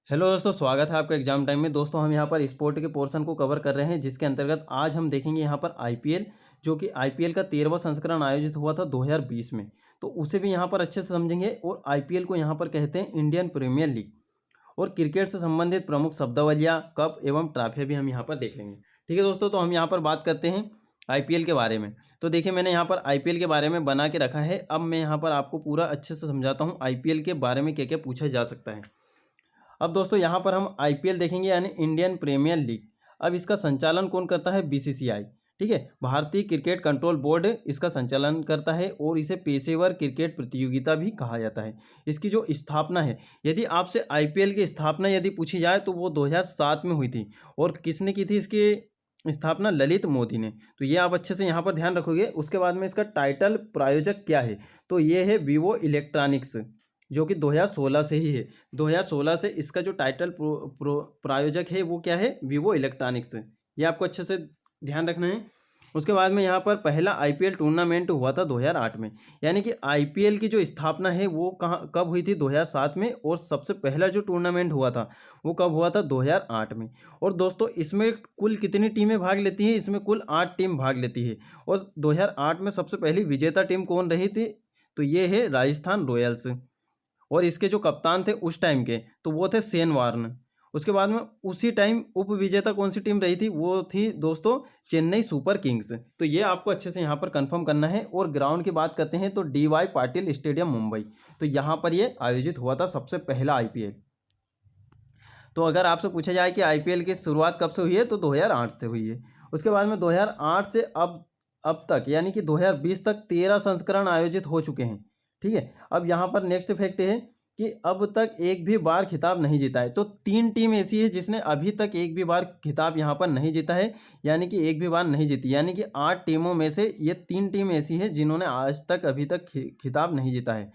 Hello दोस्तों, स्वागत है आपका एग्जाम टाइम में। दोस्तों हम यहाँ पर स्पोर्ट के पोर्शन को कवर कर रहे हैं, जिसके अंतर्गत आज हम देखेंगे यहाँ पर आईपीएल, जो कि आईपीएल का 13वां संस्करण आयोजित हुआ था 2020 में। तो उसे भी यहाँ पर अच्छे से समझेंगे। और आईपीएल को यहाँ पर कहते हैं इंडियन प्रीमियर लीग। और क्रिकेट से संबंधित प्रमुख शब्दावलियाँ, कप एवं ट्रॉफियाँ भी हम यहाँ पर देख लेंगे। ठीक है दोस्तों, तो हम यहाँ पर बात करते हैं आईपीएल के बारे में। तो देखिए, मैंने यहाँ पर आईपीएल के बारे में बना के रखा है। अब मैं यहाँ पर आपको पूरा अच्छे से समझाता हूँ आईपीएल के बारे में क्या क्या पूछा जा सकता है। अब दोस्तों यहाँ पर हम आईपीएल देखेंगे, यानी इंडियन प्रीमियर लीग। अब इसका संचालन कौन करता है? बीसीसीआई। ठीक है, भारतीय क्रिकेट कंट्रोल बोर्ड इसका संचालन करता है और इसे पेशेवर क्रिकेट प्रतियोगिता भी कहा जाता है। इसकी जो स्थापना है, यदि आपसे आईपीएल की स्थापना यदि पूछी जाए तो वो 2007 में हुई थी। और किसने की थी इसकी स्थापना? ललित मोदी ने। तो ये आप अच्छे से यहाँ पर ध्यान रखोगे। उसके बाद में इसका टाइटल प्रायोजक क्या है? तो ये है वीवो इलेक्ट्रॉनिक्स, जो कि 2016 से ही है। 2016 से इसका जो टाइटल प्रायोजक है वो क्या है? Vivo electronics. ये आपको अच्छे से ध्यान रखना है। उसके बाद में यहाँ पर पहला आईपीएल टूर्नामेंट हुआ था 2008 में। यानी कि आईपीएल की जो स्थापना है वो कब हुई थी? 2007 में। और सबसे पहला जो टूर्नामेंट हुआ था वो कब हुआ था? 2008 में। और दोस्तों इसमें कुल कितनी टीमें भाग लेती हैं? इसमें कुल 8 टीम भाग लेती है। और 2008 में सबसे पहली विजेता टीम कौन रही थी? तो ये है राजस्थान रॉयल्स। और इसके जो कप्तान थे उस टाइम के, तो वो थे शेन वार्न। उसके बाद में उसी टाइम उप विजेता कौन सी टीम रही थी? वो थी दोस्तों चेन्नई सुपर किंग्स। तो ये आपको अच्छे से यहाँ पर कंफर्म करना है। और ग्राउंड की बात करते हैं तो डीवाई पाटिल स्टेडियम मुंबई। तो यहाँ पर ये आयोजित हुआ था सबसे पहला आईपीएल। तो अगर आपसे पूछा जाए कि आईपीएल की शुरुआत कब से हुई है, तो 2008 से हुई है। उसके बाद में 2008 से अब तक, यानी कि 2020 तक 13 संस्करण आयोजित हो चुके हैं। ठीक है, अब यहाँ पर नेक्स्ट फैक्ट है कि अब तक एक भी बार खिताब नहीं जीता है। तो 3 टीम ऐसी है जिसने अभी तक एक भी बार खिताब यहाँ पर नहीं जीता है, यानी कि एक भी बार नहीं जीती। यानी कि 8 टीमों में से ये 3 टीम ऐसी है जिन्होंने आज तक अभी तक खिताब नहीं जीता है।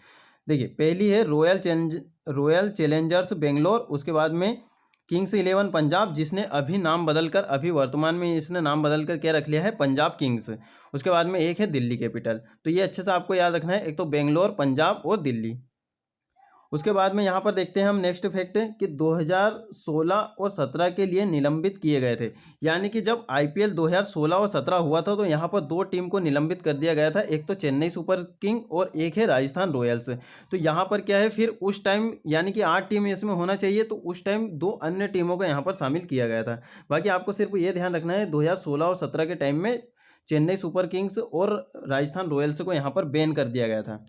देखिए, पहली है रॉयल चैलेंजर्स बेंगलोर। उसके बाद में किंग्स 11 पंजाब, जिसने अभी नाम बदलकर, अभी वर्तमान में इसने नाम बदलकर क्या रख लिया है? पंजाब किंग्स। उसके बाद में एक है दिल्ली कैपिटल। तो ये अच्छे से आपको याद रखना है, एक तो बेंगलोर, पंजाब और दिल्ली। उसके बाद में यहाँ पर देखते हैं हम नेक्स्ट फैक्ट कि 2016 और 17 के लिए निलंबित किए गए थे। यानी कि जब आईपीएल 2016 और 17 हुआ था तो यहाँ पर 2 टीम को निलंबित कर दिया गया था, एक तो चेन्नई सुपर किंग और एक है राजस्थान रॉयल्स। तो यहाँ पर क्या है, फिर उस टाइम यानी कि 8 टीम इसमें होना चाहिए, तो उस टाइम 2 अन्य टीमों को यहाँ पर शामिल किया गया था। बाकी आपको सिर्फ ये ध्यान रखना है, 2016 और 17 के टाइम में चेन्नई सुपर किंग्स और राजस्थान रॉयल्स को यहाँ पर बैन कर दिया गया था।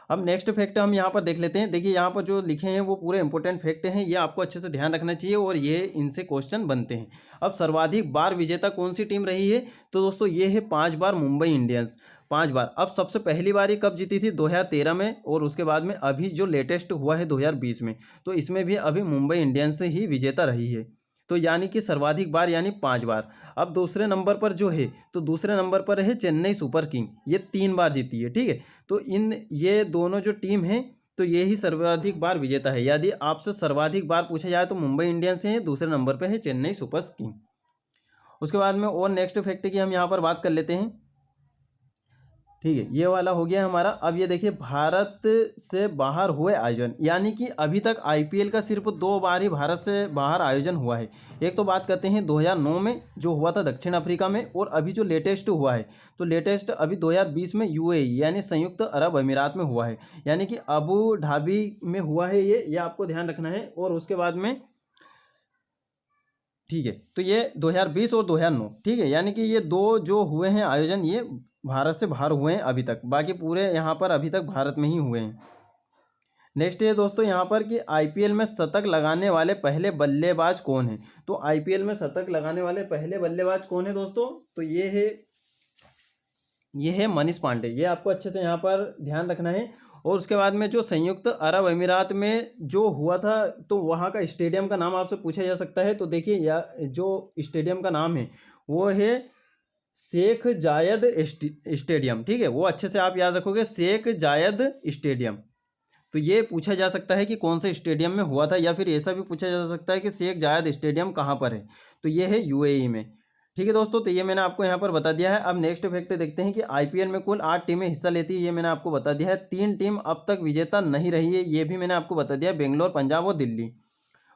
अब नेक्स्ट फैक्ट हम यहाँ पर देख लेते हैं। देखिए, यहाँ पर जो लिखे हैं वो पूरे इंपॉर्टेंट फैक्ट हैं, ये आपको अच्छे से ध्यान रखना चाहिए और ये इनसे क्वेश्चन बनते हैं। अब सर्वाधिक बार विजेता कौन सी टीम रही है? तो दोस्तों ये है 5 बार मुंबई इंडियंस, 5 बार। अब सबसे पहली बार ये कब जीती थी? 2013 में। और उसके बाद में अभी जो लेटेस्ट हुआ है 2020 में, तो इसमें भी अभी मुंबई इंडियंस ही विजेता रही है। तो यानी कि सर्वाधिक बार, यानी 5 बार। अब दूसरे नंबर पर जो है, तो दूसरे नंबर पर है चेन्नई सुपर किंग, ये 3 बार जीती है। ठीक है, तो ये दोनों जो टीम है, तो ये ही सर्वाधिक बार विजेता है। यदि आपसे सर्वाधिक बार पूछा जाए तो मुंबई इंडियंस है, दूसरे नंबर पर है चेन्नई सुपर किंग। उसके बाद में और नेक्स्ट फैक्ट की हम यहाँ पर बात कर लेते हैं। ठीक है, ये वाला हो गया हमारा। अब ये देखिए, भारत से बाहर हुए आयोजन, यानी कि अभी तक आईपीएल का सिर्फ 2 बार ही भारत से बाहर आयोजन हुआ है। एक तो बात करते हैं 2009 में जो हुआ था दक्षिण अफ्रीका में, और अभी जो लेटेस्ट हुआ है, तो लेटेस्ट अभी 2020 में यूएई यानी संयुक्त अरब अमीरात में हुआ है, यानी कि अबू धाबी में हुआ है। ये आपको ध्यान रखना है। और उसके बाद में, ठीक है, तो ये 2020 और 2009, ठीक है, यानी कि ये 2 जो हुए हैं आयोजन, ये भारत से बाहर हुए हैं अभी तक। बाकी पूरे यहाँ पर अभी तक भारत में ही हुए हैं। नेक्स्ट है दोस्तों यहाँ पर कि आईपीएल में शतक लगाने वाले पहले बल्लेबाज कौन है? तो आईपीएल में शतक लगाने वाले पहले बल्लेबाज कौन है दोस्तों? तो ये है मनीष पांडे। ये आपको अच्छे से यहाँ पर ध्यान रखना है। और उसके बाद में जो संयुक्त अरब अमीरात में जो हुआ था, तो वहाँ का स्टेडियम का नाम आपसे पूछा जा सकता है। तो देखिए, या जो स्टेडियम का नाम है वो है शेख जायद स्टेडियम। ठीक है, वो अच्छे से आप याद रखोगे, शेख जायद स्टेडियम। तो ये पूछा जा सकता है कि कौन से स्टेडियम में हुआ था, या फिर ऐसा भी पूछा जा सकता है कि शेख जायद स्टेडियम कहाँ पर है? तो ये है यूएई में। ठीक है दोस्तों, तो ये मैंने आपको यहाँ पर बता दिया है। अब नेक्स्ट फैक्ट देखते हैं कि आईपीएल में कुल 8 टीमें हिस्सा लेती है, ये मैंने आपको बता दिया है। 3 टीम अब तक विजेता नहीं रही है, ये भी मैंने आपको बता दिया है, बेंगलोर, पंजाब और दिल्ली।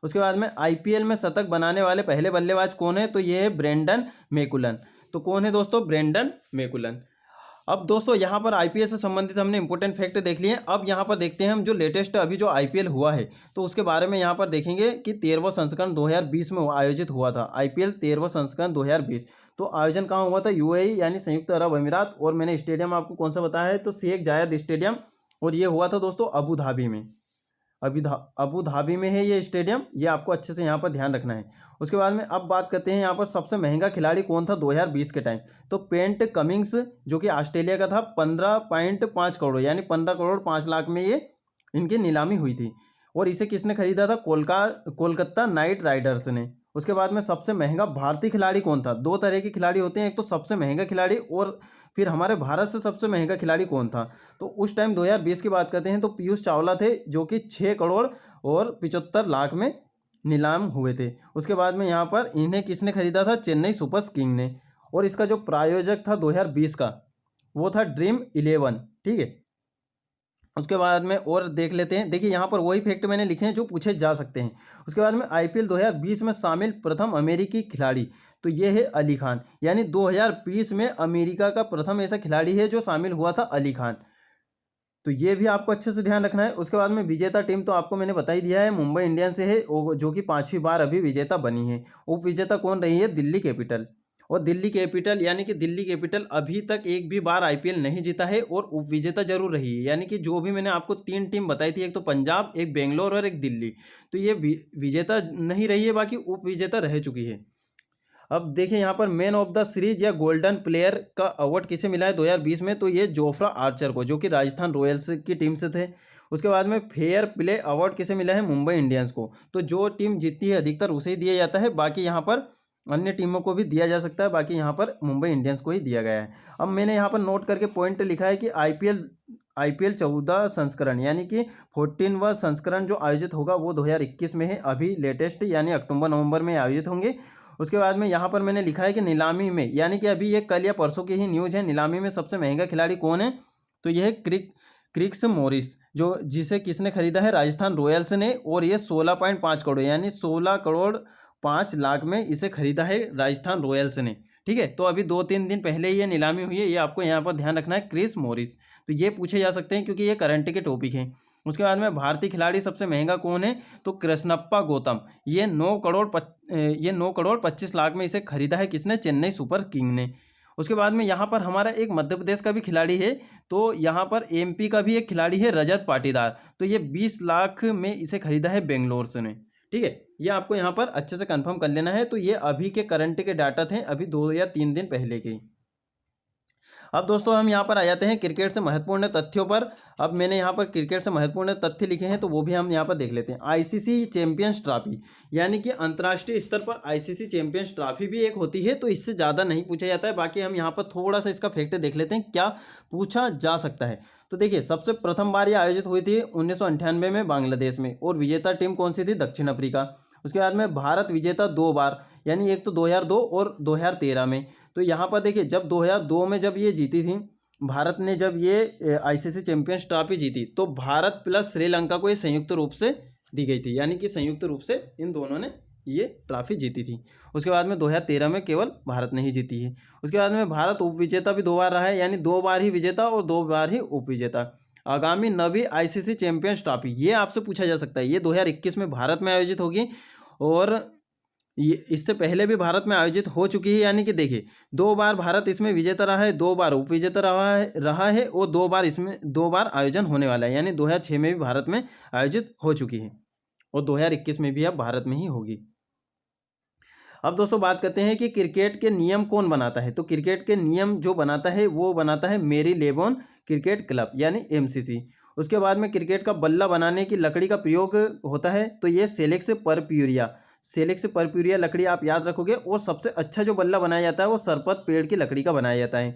उसके बाद में आईपीएल में शतक बनाने वाले पहले बल्लेबाज कौन है, तो ये है ब्रेंडन मैकुलन। तो कौन है दोस्तों, ब्रेंडन मैकुलन। अब दोस्तों यहाँ पर आईपीएल से संबंधित हमने इंपॉर्टेंट फैक्ट देख लिए। अब यहाँ पर देखते हैं हम जो लेटेस्ट अभी जो आईपीएल हुआ है, तो उसके बारे में यहाँ पर देखेंगे कि 13वां संस्करण 2020 में आयोजित हुआ था। आईपीएल 13वां संस्करण 2020। तो आयोजन कहाँ हुआ था, यूएई यानी संयुक्त अरब अमीरात। और मैंने स्टेडियम आपको कौन सा बताया है, तो शेख जायद स्टेडियम। और ये हुआ था दोस्तों अबू धाबी में। अबू धाबी में है ये स्टेडियम, ये आपको अच्छे से यहाँ पर ध्यान रखना है। उसके बाद में अब बात करते हैं यहाँ पर सबसे महंगा खिलाड़ी कौन था 2020 के टाइम। तो पेंट कमिंग्स जो कि ऑस्ट्रेलिया का था, 15.5 करोड़ यानी 15 करोड़ 5 लाख में ये इनकी नीलामी हुई थी। और इसे किसने खरीदा था, कोलकाता नाइट राइडर्स ने। उसके बाद में सबसे महंगा भारतीय खिलाड़ी कौन था। 2 तरह के खिलाड़ी होते हैं, एक तो सबसे महंगा खिलाड़ी और फिर हमारे भारत से सबसे महंगा खिलाड़ी कौन था। तो उस टाइम 2020 की बात करते हैं तो पीयूष चावला थे, जो कि 6 करोड़ और 75 लाख में नीलाम हुए थे। उसके बाद में यहाँ पर इन्हें किसने खरीदा था, चेन्नई सुपर किंग ने। और इसका जो प्रायोजक था 2020 का, वो था ड्रीम 11। ठीक है, उसके बाद में और देख लेते हैं। देखिए यहाँ पर वही फैक्ट मैंने लिखे हैं जो पूछे जा सकते हैं। उसके बाद में आईपीएल 2020 में शामिल प्रथम अमेरिकी खिलाड़ी, तो ये है अली खान। यानी 2020 में अमेरिका का प्रथम ऐसा खिलाड़ी है जो शामिल हुआ था, अली खान। तो ये भी आपको अच्छे से ध्यान रखना है। उसके बाद में विजेता टीम तो आपको मैंने बता ही दिया है, मुंबई इंडियंस से है, जो कि 5वीं बार अभी विजेता बनी है। उप विजेता कौन रही है, दिल्ली कैपिटल। और दिल्ली कैपिटल यानी कि दिल्ली कैपिटल अभी तक एक भी बार आईपीएल नहीं जीता है और उप विजेता जरूर रही है। यानी कि जो भी मैंने आपको 3 टीम बताई थी, एक तो पंजाब, एक बेंगलोर और एक दिल्ली, तो ये विजेता नहीं रही है, बाकी उप विजेता रह चुकी है। अब देखिए यहाँ पर मैन ऑफ द सीरीज या गोल्डन प्लेयर का अवार्ड किसे मिला है 2020 में, तो ये जोफ्रा आर्चर को, जो कि राजस्थान रॉयल्स की टीम से थे। उसके बाद में फेयर प्ले अवार्ड किसे मिला है, मुंबई इंडियंस को। तो जो टीम जीतती है अधिकतर उसे ही दिया जाता है, बाकी यहाँ पर अन्य टीमों को भी दिया जा सकता है, बाकी यहाँ पर मुंबई इंडियंस को ही दिया गया है। अब मैंने यहाँ पर नोट करके पॉइंट लिखा है कि आईपीएल 14 संस्करण यानी कि 14वां संस्करण जो आयोजित होगा वो 2021 में है, अभी लेटेस्ट यानी अक्टूबर नवंबर में आयोजित होंगे। उसके बाद में यहाँ पर मैंने लिखा है कि नीलामी में, यानी कि अभी ये कल या परसों की ही न्यूज़ है, नीलामी में सबसे महंगा खिलाड़ी कौन है, तो यह है क्रिस मॉरिस, जो जिसे किसने खरीदा है, राजस्थान रॉयल्स ने। और ये 16.5 करोड़ यानी 16 करोड़ 5 लाख में इसे खरीदा है राजस्थान रॉयल्स ने। ठीक है, तो अभी 2-3 दिन पहले ये नीलामी हुई है, ये आपको यहाँ पर ध्यान रखना है, क्रिस मॉरिस। तो ये पूछे जा सकते हैं क्योंकि ये करंट के टॉपिक हैं। उसके बाद में भारतीय खिलाड़ी सबसे महंगा कौन है, तो कृष्णप्पा गौतम। ये 9 करोड़ 25 लाख में इसे खरीदा है किसने, चेन्नई सुपर किंग ने। उसके बाद में यहाँ पर हमारा एक मध्य प्रदेश का भी खिलाड़ी है, तो यहाँ पर एमपी का भी एक खिलाड़ी है, रजत पाटीदार। तो ये 20 लाख में इसे खरीदा है बेंगलोर से ने। ठीक है, ये आपको यहाँ पर अच्छे से कंफर्म कर लेना है। तो ये अभी के करंट के डाटा थे, अभी 2 या 3 दिन पहले के। अब दोस्तों हम यहाँ पर आ जाते हैं क्रिकेट से महत्वपूर्ण तथ्यों पर। अब मैंने यहाँ पर क्रिकेट से महत्वपूर्ण तथ्य लिखे हैं, तो वो भी हम यहाँ पर देख लेते हैं। आईसीसी चैंपियंस ट्रॉफी, यानी कि अंतर्राष्ट्रीय स्तर पर आईसीसी चैंपियंस ट्रॉफी भी एक होती है, तो इससे ज़्यादा नहीं पूछा जाता है। बाकी हम यहाँ पर थोड़ा सा इसका फैक्ट देख लेते हैं क्या पूछा जा सकता है। तो देखिए सबसे प्रथम बार ये आयोजित हुई थी 1998 में बांग्लादेश में, और विजेता टीम कौन सी थी, दक्षिण अफ्रीका। उसके बाद में भारत विजेता 2 बार, यानी एक तो 2002 और 2013 में। तो यहाँ पर देखिए जब 2002 में जब ये जीती थी भारत ने, जब ये आईसीसी चैंपियंस ट्रॉफी जीती, तो भारत प्लस श्रीलंका को ये संयुक्त रूप से दी गई थी, यानी कि संयुक्त रूप से इन दोनों ने ये ट्रॉफी जीती थी। उसके बाद में 2013 में केवल भारत ने ही जीती है। उसके बाद में भारत उप विजेता भी 2 बार रहा है, यानी 2 बार ही विजेता और 2 बार ही उप विजेता। आगामी 9वीं आईसीसी चैंपियंस ट्रॉफी, ये आपसे पूछा जा सकता है, ये 2021 में भारत में आयोजित होगी, और ये इससे पहले भी भारत में आयोजित हो चुकी है। यानी कि देखिए 2 बार भारत इसमें विजेता रहा है, 2 बार उप विजेता रहा है और 2 बार इसमें 2 बार आयोजन होने वाला है। यानी 2006 में भी भारत में आयोजित हो चुकी है और 2021 में भी अब भारत में ही होगी। अब दोस्तों बात करते हैं कि क्रिकेट के नियम कौन बनाता है। तो क्रिकेट के नियम जो बनाता है वो बनाता है मेरी लेबोन क्रिकेट क्लब, यानी एमसीसी। उसके बाद में क्रिकेट का बल्ला बनाने की लकड़ी का प्रयोग होता है, तो ये सेलेक्स परप्यूरिया लकड़ी आप याद रखोगे। और सबसे अच्छा जो बल्ला बनाया जाता है वो सरपत पेड़ की लकड़ी का बनाया जाता है।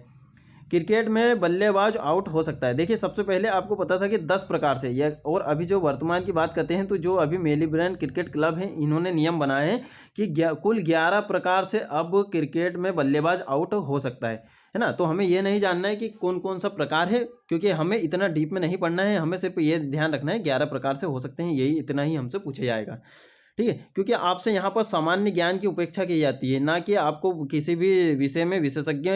क्रिकेट में बल्लेबाज आउट हो सकता है। देखिए सबसे पहले आपको पता था कि 10 प्रकार से या और अभी जो वर्तमान की बात करते हैं तो जो अभी मेलबर्न क्रिकेट क्लब है इन्होंने नियम बनाए हैं कि कुल 11 प्रकार से अब क्रिकेट में बल्लेबाज आउट हो सकता है ना। तो हमें ये नहीं जानना है कि कौन कौन सा प्रकार है, क्योंकि हमें इतना डीप में नहीं पढ़ना है, हमें सिर्फ ये ध्यान रखना है 11 प्रकार से हो सकते हैं, यही इतना ही हमसे पूछा जाएगा। ठीक है, क्योंकि आपसे यहाँ पर सामान्य ज्ञान की उपेक्षा की जाती है, ना कि आपको किसी भी विषय में विशेषज्ञ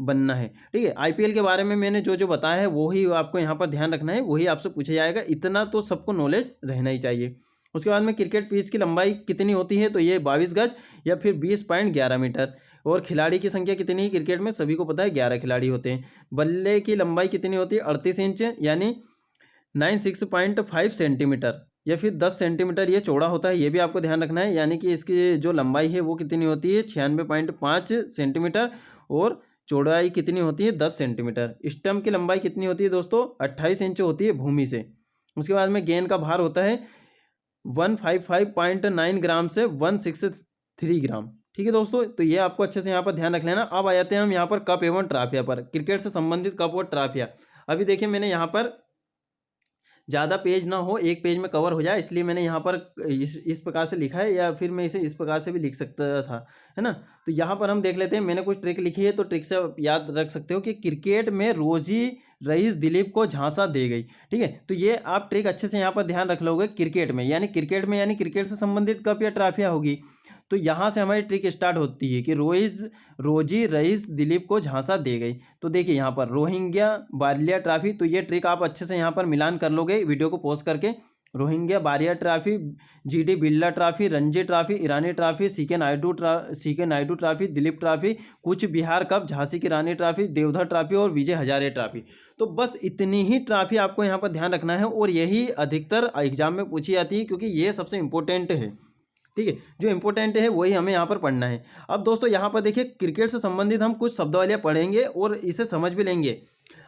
बनना है। ठीक है, आईपीएल के बारे में मैंने जो जो बताया है वो ही आपको यहाँ पर ध्यान रखना है, वही आपसे पूछा जाएगा, इतना तो सबको नॉलेज रहना ही चाहिए। उसके बाद में क्रिकेट पिच की लंबाई कितनी होती है, तो ये 22 गज या फिर 20.11 मीटर। और खिलाड़ी की संख्या कितनी है क्रिकेट में, सभी को पता है 11 खिलाड़ी होते हैं। बल्ले की लंबाई कितनी होती है, 38 इंच यानी 96.5 सेंटीमीटर या फिर 10 सेंटीमीटर ये चौड़ा होता है, ये भी आपको ध्यान रखना है। यानी कि इसकी जो लंबाई है वो कितनी होती है, 96.5 सेंटीमीटर, और चौड़ाई कितनी होती है, 10 सेंटीमीटर। स्टंप की लंबाई कितनी होती है दोस्तों, 28 इंच होती है भूमि से। उसके बाद में गेंद का भार होता है 155.9 ग्राम से 163 ग्राम। ठीक है दोस्तों, तो ये आपको अच्छे से यहाँ पर ध्यान रख लेना। अब आ जाते हैं हम यहाँ पर कप एवं ट्रॉफिया पर, क्रिकेट से संबंधित कप और ट्रॉफिया। अभी देखिए मैंने यहाँ पर ज़्यादा पेज ना हो, एक पेज में कवर हो जाए, इसलिए मैंने यहाँ पर इस प्रकार से लिखा है, या फिर मैं इसे इस प्रकार से भी लिख सकता था, है ना। तो यहाँ पर हम देख लेते हैं, मैंने कुछ ट्रिक लिखी है, तो ट्रिक से आप याद रख सकते हो कि क्रिकेट में रोजी रईस दिलीप को झांसा दे गई। ठीक है, तो ये आप ट्रिक अच्छे से यहाँ पर ध्यान रख लोगे। क्रिकेट में यानी क्रिकेट से संबंधित कप या ट्रॉफियाँ होगी, तो यहाँ से हमारी ट्रिक स्टार्ट होती है कि रोजी रईस दिलीप को झांसा दे गई। तो देखिए यहाँ पर रोहिंग्या बारिया ट्रॉफी, तो ये ट्रिक आप अच्छे से यहाँ पर मिलान कर लोगे वीडियो को पॉज करके। Rohinton Baria trophy, GD Birla trophy, Ranji trophy, Irani trophy, CK Naidu trophy, Duleep trophy, Cooch Behar cup, Jhansi की रानी ट्रॉफी, देवधर ट्रॉफी और विजय हजारे ट्रॉफी। तो बस इतनी ही ट्रॉफी आपको यहाँ पर ध्यान रखना है, और यही अधिकतर एग्जाम में पूछी जाती है, क्योंकि ये सबसे इंपॉर्टेंट है। ठीक है, जो इंपॉर्टेंट है वही हमें यहाँ पर पढ़ना है। अब दोस्तों यहाँ पर देखिए क्रिकेट से संबंधित हम कुछ शब्दावलियाँ पढ़ेंगे और इसे समझ भी लेंगे।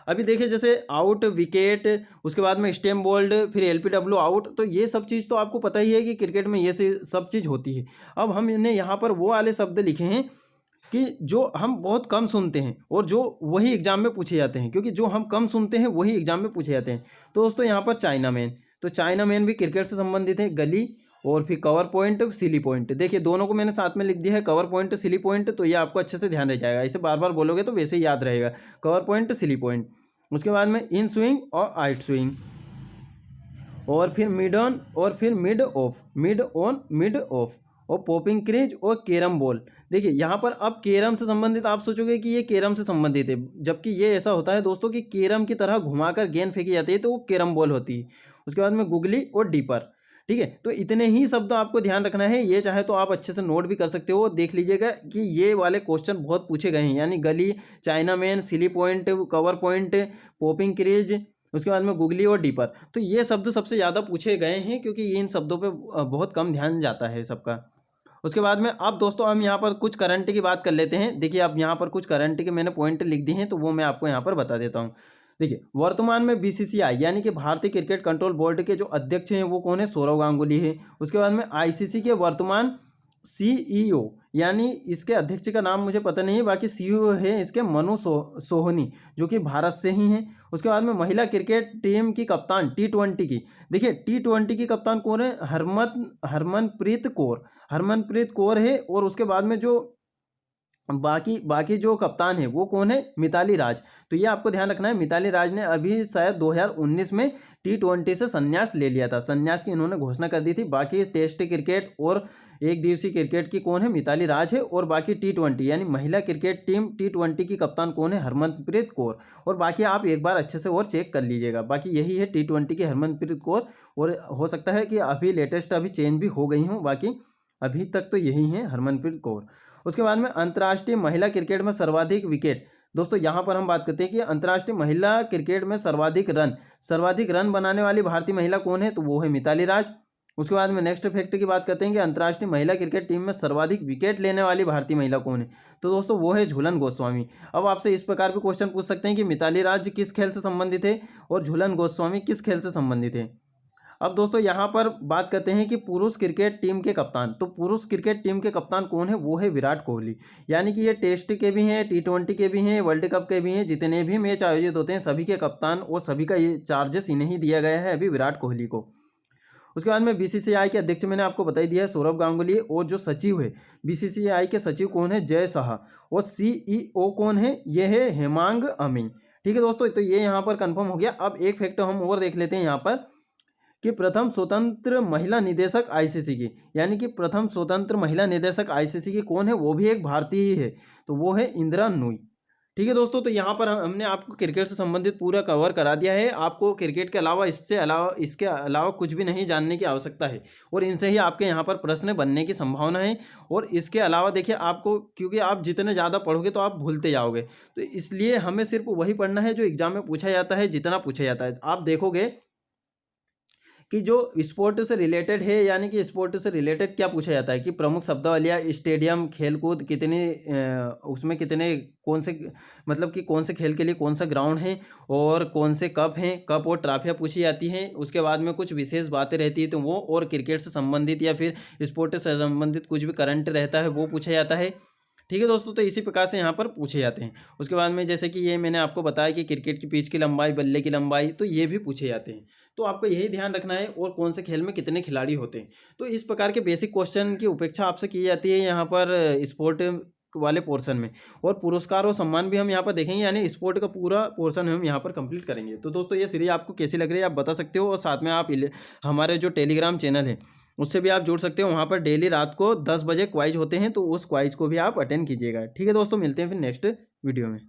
अभी देखिए जैसे आउट, विकेट, उसके बाद में स्टेम बोल्ड, फिर एलपीडब्ल्यू आउट, तो ये सब चीज़ तो आपको पता ही है कि क्रिकेट में ये सब चीज़ होती है। अब हमने यहाँ पर वो वाले शब्द लिखे हैं कि जो हम बहुत कम सुनते हैं और जो वही एग्जाम में पूछे जाते हैं, क्योंकि जो हम कम सुनते हैं वही एग्जाम में पूछे जाते हैं। तो दोस्तों यहाँ पर चाइना मैन, तो चाइना मैन भी क्रिकेट से संबंधित है। गली, और फिर कवर पॉइंट, सिली पॉइंट, देखिए दोनों को मैंने साथ में लिख दिया है, कवर पॉइंट, सिली पॉइंट, तो ये आपको अच्छे से ध्यान रह जाएगा, इसे बार बार बोलोगे तो वैसे ही याद रहेगा, कवर पॉइंट, सिली पॉइंट। उसके बाद में इन स्विंग और आउट स्विंग, और फिर मिड ऑन, और फिर mid of, mid on, mid of, और पॉपिंग क्रीज और कैरम बॉल। देखिए यहाँ पर अब कैरम से संबंधित आप सोचोगे कि ये कैरम से संबंधित है, जबकि ये ऐसा होता है दोस्तों कि कैरम की तरह घुमाकर गेंद फेंकी जाती है, तो वो कैरम बॉल होती है। उसके बाद में गुगली और डीपर। ठीक है, तो इतने ही शब्द आपको ध्यान रखना है, ये चाहे तो आप अच्छे से नोट भी कर सकते हो। देख लीजिएगा कि ये वाले क्वेश्चन बहुत पूछे गए हैं, यानी गली, China man, silly point, cover point, popping crease, उसके बाद में गुगली और डीपर, तो ये शब्द सबसे ज़्यादा पूछे गए हैं, क्योंकि इन शब्दों पे बहुत कम ध्यान जाता है सबका। उसके बाद में अब दोस्तों हम यहाँ पर कुछ करंट की बात कर लेते हैं। देखिए अब यहाँ पर कुछ करंट के मैंने पॉइंट लिख दिए हैं, तो वो मैं आपको यहाँ पर बता देता हूँ। देखिए वर्तमान में बीसीसीआई यानी कि भारतीय क्रिकेट कंट्रोल बोर्ड के जो अध्यक्ष हैं वो कौन है, सौरव गांगुली है। उसके बाद में आईसीसी के वर्तमान सीईओ, यानी इसके अध्यक्ष का नाम मुझे पता नहीं है, बाकी सीईओ है इसके मनु सोहनी, जो कि भारत से ही हैं। उसके बाद में महिला क्रिकेट टीम की कप्तान T20 की, देखिए T20 की कप्तान कौन है, हरमनप्रीत कौर है। और उसके बाद में जो बाकी जो कप्तान है वो कौन है, मिताली राज। तो ये आपको ध्यान रखना है, मिताली राज ने अभी शायद 2019 में T20 से संन्यास ले लिया था, संन्यास की इन्होंने घोषणा कर दी थी। बाकी टेस्ट क्रिकेट और एक दिवसीय क्रिकेट की कौन है, मिताली राज है। और बाकी T20 यानी महिला क्रिकेट टीम T20 की कप्तान कौन है, हरमनप्रीत कौर। और बाकी आप एक बार अच्छे से और चेक कर लीजिएगा, बाकी यही है T20 की हरमनप्रीत कौर। और हो सकता है कि अभी लेटेस्ट अभी चेंज भी हो गई हूँ, बाकी अभी तक तो यही है हरमनप्रीत कौर। उसके बाद में अंतर्राष्ट्रीय महिला क्रिकेट में सर्वाधिक विकेट, दोस्तों यहाँ पर हम बात करते हैं कि अंतर्राष्ट्रीय महिला क्रिकेट में सर्वाधिक रन बनाने वाली भारतीय महिला कौन है, तो वो है मिताली राज। उसके बाद में नेक्स्ट फैक्ट की बात करते हैं कि अंतर्राष्ट्रीय महिला क्रिकेट टीम में सर्वाधिक विकेट लेने वाली भारतीय महिला कौन है, तो दोस्तों वो है झूलन गोस्वामी। अब आपसे इस प्रकार के क्वेश्चन पूछ सकते हैं कि मिताली राज किस खेल से संबंधित है और झूलन गोस्वामी किस खेल से संबंधित है। अब दोस्तों यहाँ पर बात करते हैं कि पुरुष क्रिकेट टीम के कप्तान। तो पुरुष क्रिकेट टीम के कप्तान कौन है? वो है विराट कोहली। यानी कि ये टेस्ट के भी हैं, T20 के भी हैं, वर्ल्ड कप के भी हैं, जितने भी मैच आयोजित होते हैं सभी के कप्तान और सभी का ये चार्जेस इन्हें दिया गया है अभी विराट कोहली को। उसके बाद में बीसीसीआई के अध्यक्ष मैंने आपको बता ही दिया है सौरभ गांगुली, और जो सचिव है बीसीसीआई के सचिव कौन है? जय शाह। और सीईओ कौन है? ये है हेमांग अमी। ठीक है दोस्तों, तो ये यहाँ पर कंफर्म हो गया। अब एक फैक्ट हम और देख लेते हैं यहाँ पर कि प्रथम स्वतंत्र महिला निदेशक आईसीसी की, यानी कि प्रथम स्वतंत्र महिला निदेशक आईसीसी की कौन है? वो भी एक भारतीय ही है, तो वो है इंदिरा नूई। ठीक है दोस्तों, तो यहाँ पर हमने आपको क्रिकेट से संबंधित पूरा कवर करा दिया है। आपको क्रिकेट के अलावा इसके अलावा कुछ भी नहीं जानने की आवश्यकता है, और इनसे ही आपके यहाँ पर प्रश्न बनने की संभावना है। और इसके अलावा देखिए आपको, क्योंकि आप जितने ज़्यादा पढ़ोगे तो आप भूलते जाओगे, तो इसलिए हमें सिर्फ वही पढ़ना है जो एग्जाम में पूछा जाता है, जितना पूछा जाता है। आप देखोगे कि जो स्पोर्ट से रिलेटेड है, यानी कि स्पोर्ट से रिलेटेड क्या पूछा जाता है कि प्रमुख शब्दावलियाँ, स्टेडियम, खेलकूद, कितने उसमें कितने कौन से, मतलब कि कौन से खेल के लिए कौन सा ग्राउंड है, और कौन से कप हैं, कप और ट्रॉफियाँ पूछी जाती हैं। उसके बाद में कुछ विशेष बातें रहती है तो वो, और क्रिकेट से संबंधित या फिर स्पोर्ट से संबंधित कुछ भी करंट रहता है वो पूछा जाता है। ठीक है दोस्तों, तो इसी प्रकार से यहाँ पर पूछे जाते हैं। उसके बाद में जैसे कि ये मैंने आपको बताया कि क्रिकेट की पिच की लंबाई, बल्ले की लंबाई, तो ये भी पूछे जाते हैं। तो आपको यही ध्यान रखना है, और कौन से खेल में कितने खिलाड़ी होते हैं। तो इस प्रकार के बेसिक क्वेश्चन की उपेक्षा आपसे की जाती है यहाँ पर स्पोर्ट वाले पोर्शन में। और पुरस्कार और सम्मान भी हम यहाँ पर देखेंगे, यानी स्पोर्ट का पूरा पोर्शन हम यहाँ पर कंप्लीट करेंगे। तो दोस्तों ये सीरीज आपको कैसी लग रही है आप बता सकते हो, और साथ में आप हमारे जो टेलीग्राम चैनल है उससे भी आप जुड़ सकते हो। वहाँ पर डेली रात को 10 बजे क्वाइज होते हैं, तो उस क्वाइज को भी आप अटेंड कीजिएगा। ठीक है दोस्तों, मिलते हैं फिर नेक्स्ट वीडियो में।